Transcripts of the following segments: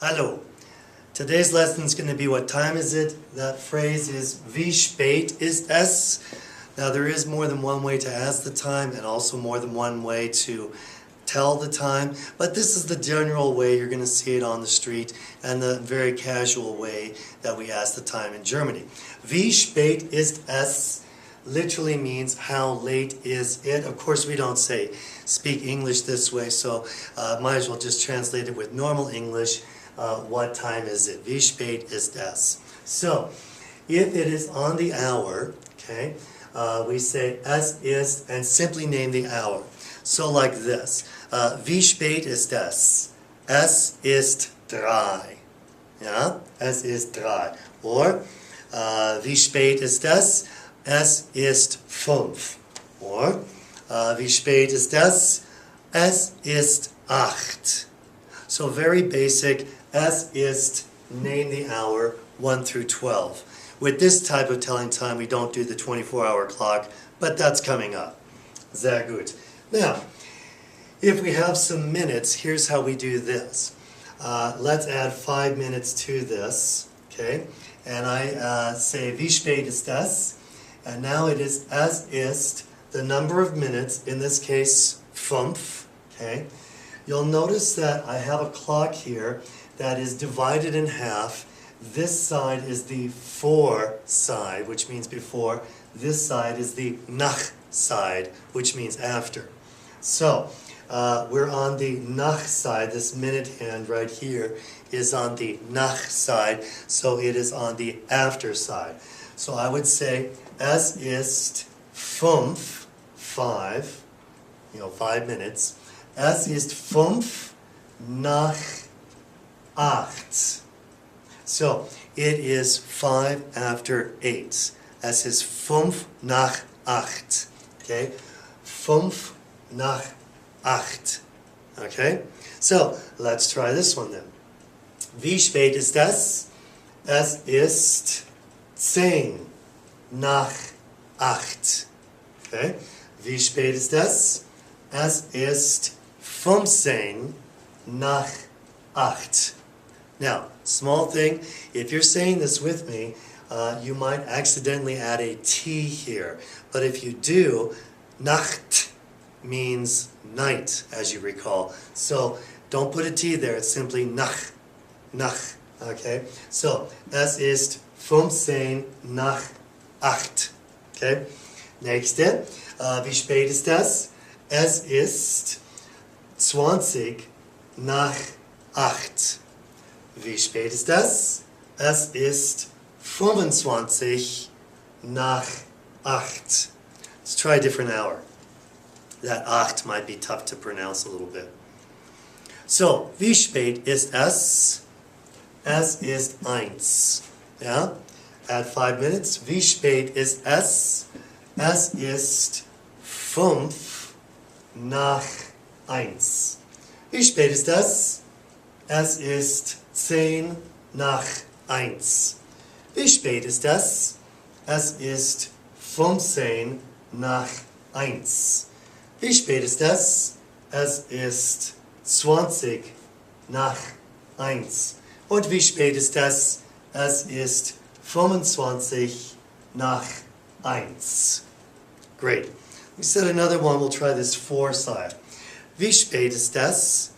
Hallo. Today's lesson is going to be what time is it? That phrase is wie spät ist es? Now there is more than one way to ask the time and also more than one way to tell the time, but this is the general way you're going to see it on the street and the very casual way that we ask the time in Germany. Wie spät ist es literally means how late is it. Of course we don't speak English this way, so might as well just translate it with normal English. What time is it? Wie spät ist es? So, if it is on the hour, okay, we say es ist and simply name the hour. So like this, wie spät ist es? Es ist 3. Ja, es ist 3. Or, wie spät ist es? Es ist 5. Or, wie spät ist es? Es ist 8. So very basic, es ist, name the hour, 1 through 12. With this type of telling time, we don't do the 24-hour clock, but that's coming up. Sehr gut. Now, if we have some minutes, here's how we do this. Let's add 5 minutes to this, okay? And I say, wie spät ist es? And now it is, es ist, the number of minutes, in this case, 5, okay? You'll notice that I have a clock here that is divided in half. This side is the vor side, which means before. This side is the nach side, which means after. So, we're on the nach side. This minute hand right here is on the nach side, so it is on the after side. So I would say, es ist 5, 5 minutes. Es ist 5 nach 8. So, it is 5 after 8. Es ist 5 nach 8. Okay? 5 nach 8. Okay? So, let's try this one then. Wie spät ist es? Es ist 10 nach 8. Okay? Wie spät ist es? Es ist 15 nach 8. Now, small thing, if you're saying this with me, you might accidentally add a T here. But if you do, Nacht means night, as you recall. So, don't put a T there, it's simply nach, nach, okay? So, es ist 15 nach 8, okay? Nächste, wie spät ist das? Es ist 20 nach 8. Wie spät ist das? Es ist 25 nach 8. Let's try a different hour. That 8 might be tough to pronounce a little bit. So, wie spät ist es? Es ist 1. Ja? Add 5 minutes. Wie spät ist es? Es ist 5 nach 1. Wie spät ist das? Es ist 10 nach 1. Wie spät ist das? Es ist 15 nach 1. Wie spät ist das? Es ist 20 nach 1. Und wie spät ist das? Es ist 25 nach 1. Great. We said another one, we'll try this 4 side. Wie spät ist das?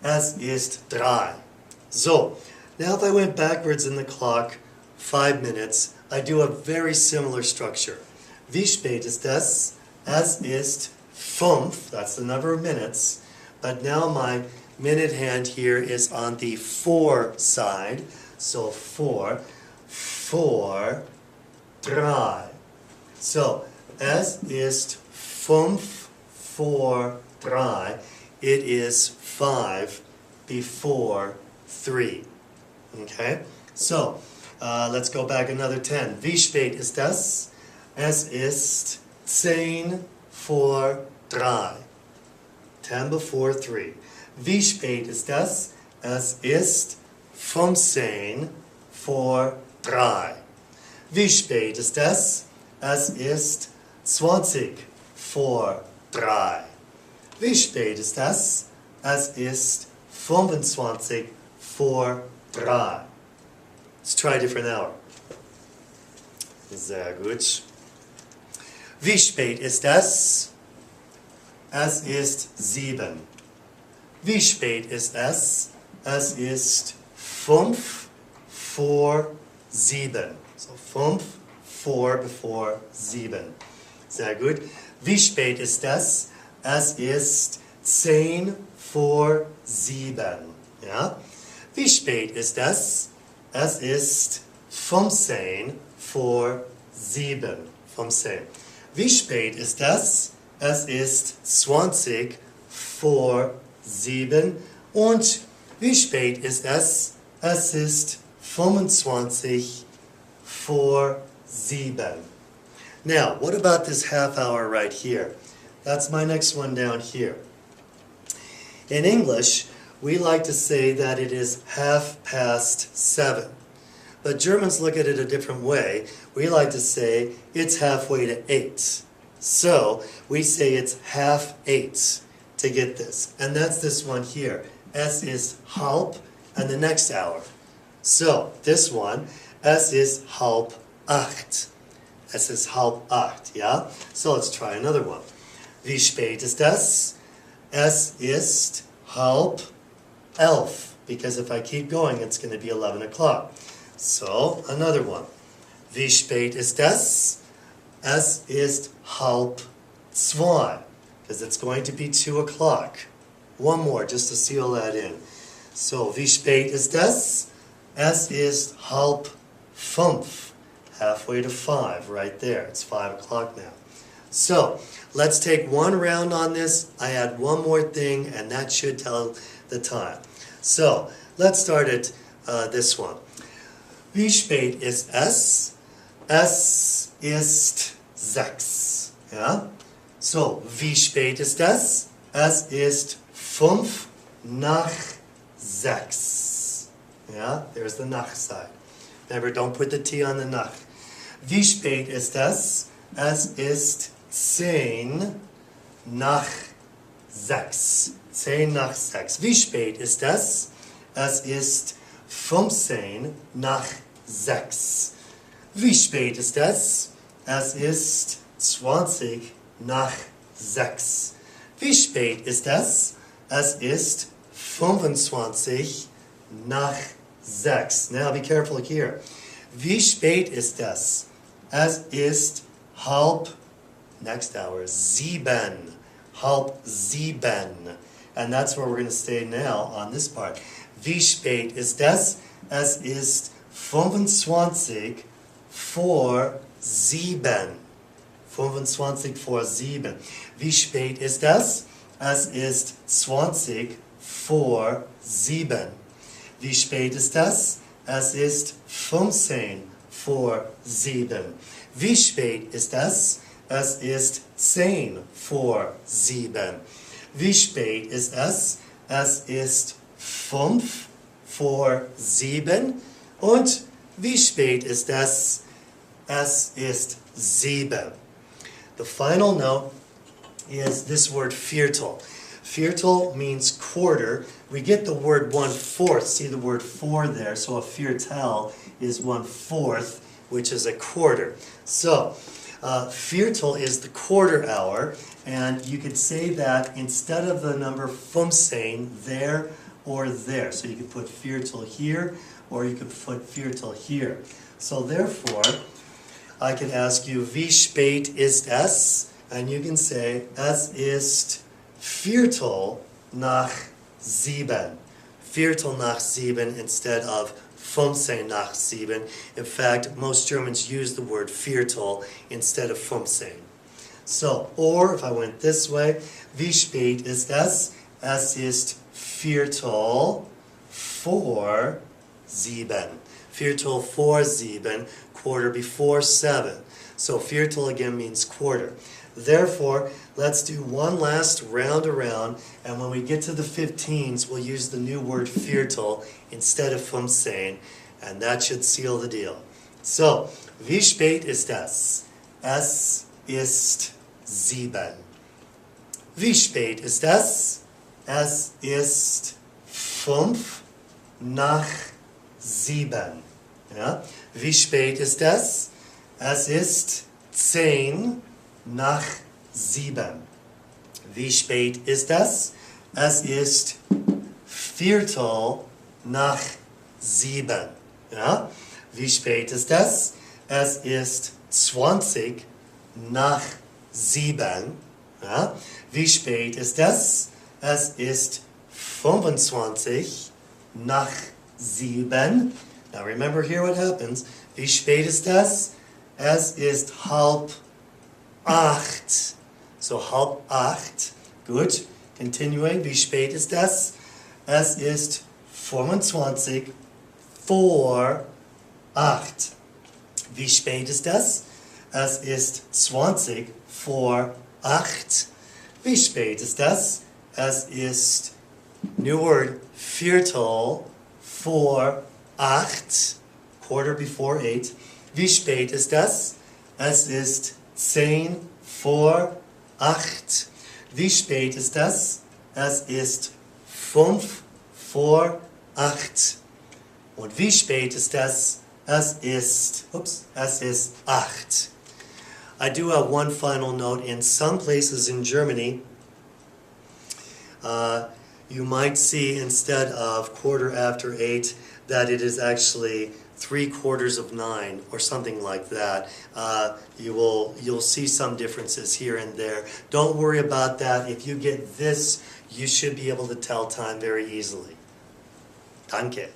Es ist 3. So, now if I went backwards in the clock 5 minutes, I do a very similar structure. Wie spät ist das? Es ist 5, that's the number of minutes, but now my minute hand here is on the 4 side, so 4, 3. So, es ist 5, 4, 3. It is 5 before 3. Okay? So, let's go back another 10. Wie spät ist das? Es ist 10 vor 3. 10 before 3. Wie spät ist das? Es ist 15 vor 3. Wie spät ist das? Es ist 20 vor 3. Wie spät ist das? Es ist 25 vor 3. Let's try a different hour. Sehr gut. Wie spät ist es? Es ist 7. Wie spät ist es? Es ist 5 vor 7. So 5 vor bevor 7. Sehr gut. Wie spät ist es? Es ist 10 vor 7. Ja? Wie spät ist es? Es ist 15 vor 7. 15. Wie spät ist es? Es ist 20 vor 7. Und wie spät ist es? Es ist 25 vor 7. Now, what about this half hour right here? That's my next one down here. In English, we like to say that it is 7:30. But Germans look at it a different way. We like to say it's halfway to 8. So we say it's 7:30 to get this. And that's this one here. Es ist halb and the next hour. So this one, es ist 7:30. Es ist 7:30, yeah? So let's try another one. Wie spät ist es? Es ist 10:30. Because if I keep going, it's going to be 11 o'clock. So, another one. Wie spät ist es? Es ist 1:30. Because it's going to be 2 o'clock. One more, just to seal that in. So, wie spät ist es? Es ist 4:30. Halfway to 5, right there. It's 5 o'clock now. So, let's take one round on this. I add one more thing, and that should tell the time. So, let's start at this one. Wie spät ist es? Es ist 6. Ja? So, wie spät ist es? Es ist 5 nach 6. Yeah, there's the nach side. Remember, don't put the T on the nach. Wie spät ist es? Es ist 10 nach 6. 10 nach 6. Wie spät ist es? Es ist 15 nach 6. Wie spät ist es? Es ist 20 nach 6. Wie spät ist es? Es ist 25 nach 6. Now be careful here. Wie spät ist es? Es ist next hour, 7. 7. And that's where we're going to stay now on this part. Wie spät ist es? Es ist 25 vor 7. 25 vor 7. Wie spät ist es? Es ist 20 vor 7. Wie spät ist es? Es ist 15 vor 7. Wie spät ist es? Es ist 10 vor 7. Wie spät ist es? Es ist 5 vor 7. Und wie spät ist es? Es ist 7. The final note is this word Viertel. Viertel means quarter. We get the word 1/4. See the word 4 there. So a Viertel is 1/4, which is a quarter. So Viertel is the quarter hour, and you could say that instead of the number 15 there or there. So you could put Viertel here, or you could put Viertel here. So therefore, I can ask you, wie spät ist es? And you can say, es ist Viertel nach 7. Viertel nach 7 instead of 15 nach 7. In fact, most Germans use the word Viertel instead of 15. So, or if I went this way, wie spät ist es? Es ist Viertel vor 7. Viertel vor 7, quarter before 7. So Viertel again means quarter. Therefore, let's do one last round around, and when we get to the 15s, we'll use the new word Viertel instead of 15, and that should seal the deal. So, wie spät ist es? Es ist 7. Wie spät ist es? Es ist 5 nach 7. Ja? Wie spät ist es? Es ist 10 nach 7. Wie spät ist es? Es ist Viertel nach 7. Ja? Wie spät ist es? Es ist 20 nach 7. Ja? Wie spät ist es? Es ist 25 nach 7. Now remember here what happens. Wie spät ist es? Es ist 7:30. So 7:30. Gut. Continuing. Wie spät ist es? Es ist 25 vor 8. Wie spät ist es? Es ist 20 vor 8. Wie spät ist es? Es ist, new word, Viertel vor 8. Quarter before 8. Wie spät ist es? Es ist 10 vor 8. Wie spät ist es? Es ist 5 vor 8. Und wie spät ist es? Es ist 8. I do have one final note. In some places in Germany, you might see instead of 8:15 that it is actually 9:75 or something like that. You'll see some differences here and there. Don't worry about that. If you get this, you should be able to tell time very easily. Danke.